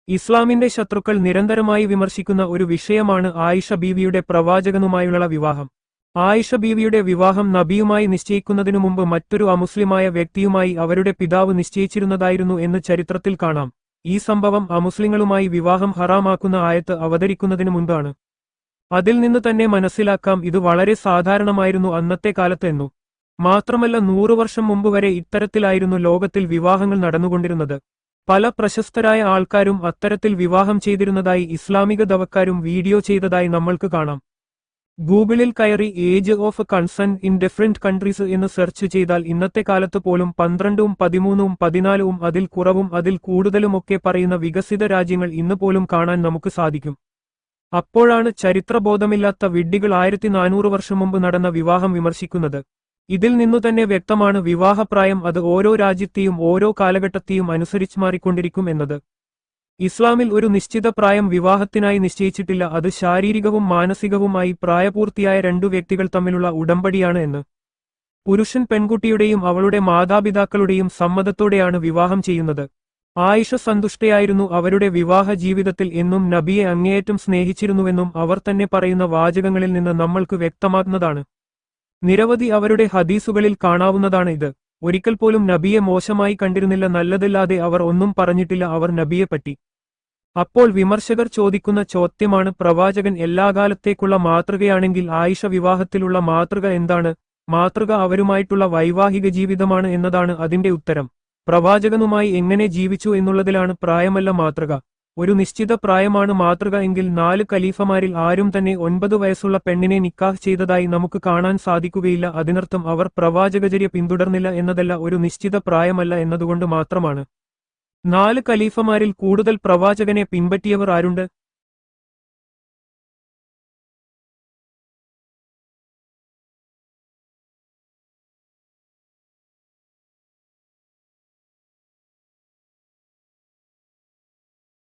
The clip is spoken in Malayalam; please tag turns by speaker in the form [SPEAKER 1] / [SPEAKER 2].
[SPEAKER 1] ഇസ്ലാമിന്റെ ശത്രുക്കൾ നിരന്തരമായി വിമർശിക്കുന്ന ഒരു വിഷയമാണ് ആയിഷ ബീവിയുടെ പ്രവാചകനുമായുള്ള വിവാഹം. ആയിഷ ബീവിയുടെ വിവാഹം നബിയുമായി നിശ്ചയിക്കുന്നതിനു മുമ്പ് മറ്റൊരു അമുസ്ലിമായ വ്യക്തിയുമായി അവരുടെ പിതാവ് നിശ്ചയിച്ചിരുന്നതായിരുന്നു എന്ന് ചരിത്രത്തിൽ കാണാം. ഈ സംഭവം അമുസ്ലിങ്ങളുമായി വിവാഹം ഹറാമാക്കുന്ന ആയത്ത് അവതരിക്കുന്നതിനു മുൻപാണ്. അതിൽ നിന്ന് തന്നെ മനസ്സിലാക്കാം ഇത് വളരെ സാധാരണമായിരുന്നു അന്നത്തെ കാലത്ത് എന്നു. മാത്രമല്ല 100 വർഷം മുമ്പ് വരെ ഇത്തരത്തിലായിരുന്നു ലോകത്തിൽ വിവാഹങ്ങൾ നടന്നുകൊണ്ടിരുന്നത്. പല പ്രശസ്തരായ ആൾക്കാരും അത്തരത്തിൽ വിവാഹം ചെയ്തിരുന്നതായി ഇസ്ലാമിക ദവക്കാരും വീഡിയോ ചെയ്തതായി നമ്മൾക്ക് കാണാം. ഗൂഗിളിൽ കയറി age of consent in different countries എന്ന് സെർച്ച് ചെയ്താൽ ഇന്നത്തെ കാലത്ത് പോലും 12ഉം 13ഉം 14ഉം അതിൽ കുറവും അതിൽ കൂടുതലുമൊക്കെ പറയുന്ന വികസിത രാജ്യങ്ങൾ ഇന്ന് പോലും കാണാൻ നമുക്ക് സാധിക്കും. അപ്പോഴാണ് ചരിത്രബോധമില്ലാത്ത വിഡ്ഢികൾ 1400 വർഷം മുമ്പ് നടന്ന വിവാഹം വിമർശിക്കുന്നത്. ഇതിൽ നിന്നുതന്നെ വ്യക്തമാണ് വിവാഹപ്രായം അത് ഓരോ രാജ്യത്തെയും ഓരോ കാലഘട്ടത്തെയും അനുസരിച്ച് മാറിക്കൊണ്ടിരിക്കും എന്നത്. ഇസ്ലാമിൽ ഒരു നിശ്ചിത പ്രായം വിവാഹത്തിനായി നിശ്ചയിച്ചിട്ടില്ല. അത് ശാരീരികവും മാനസികവുമായി പ്രായപൂർത്തിയായ രണ്ടു വ്യക്തികൾ തമ്മിലുള്ള ഉടമ്പടിയാണ് എന്ന്. പുരുഷൻ പെൺകുട്ടിയുടെയും അവളുടെ മാതാപിതാക്കളുടെയും സമ്മതത്തോടെയാണ് വിവാഹം ചെയ്യുന്നത്. ആയിഷ സന്തുഷ്ടയായിരുന്നു അവരുടെ വിവാഹ ജീവിതത്തിൽ എന്നും നബിയെ അങ്ങേയറ്റം സ്നേഹിച്ചിരുന്നുവെന്നും അവർ തന്നെ പറയുന്ന വാചകങ്ങളിൽ നിന്ന് നമ്മൾക്ക് വ്യക്തമാകുന്നതാണ്. നിരവധി അവരുടെ ഹദീസുകളിൽ കാണാവുന്നതാണ് ഇത്. ഒരിക്കൽ പോലും നബിയെ മോശമായി കണ്ടിരുന്നില്ല, നല്ലതല്ലാതെ അവർ ഒന്നും പറഞ്ഞിട്ടില്ല അവർ നബിയെപ്പറ്റി. അപ്പോൾ വിമർശകർ ചോദിക്കുന്ന ചോദ്യമാണ്, പ്രവാചകൻ എല്ലാ കാലത്തേക്കുള്ള മാതൃകയാണെങ്കിൽ ആയിഷ വിവാഹത്തിലുള്ള മാതൃക എന്താണ്? മാതൃക അവരുമായിട്ടുള്ള വൈവാഹിക ജീവിതമാണ് എന്നതാണ് അതിന്റെ ഉത്തരം. പ്രവാചകനുമായി എങ്ങനെ ജീവിച്ചു എന്നുള്ളതിലാണ് പ്രായമല്ല മാതൃക. ഒരു നിശ്ചിത പ്രായമാണ് മാതൃക എങ്കിൽ 4 ഖലീഫമാരിൽ ആരും തന്നെ 9 വയസ്സുള്ള പെണ്ണിനെ നിക്കാഹ് ചെയ്തതായി നമുക്ക് കാണാൻ സാധിക്കുകയില്ല. അതിനർത്ഥം അവർ പ്രവാചകചര്യ പിന്തുടർന്നില്ല എന്നതല്ല, ഒരു നിശ്ചിത പ്രായമല്ല എന്നതുകൊണ്ട് മാത്രമാണ്. 4 ഖലീഫമാരിൽ കൂടുതൽ പ്രവാചകനെ പിൻപറ്റിയവർ ആരുണ്ട്?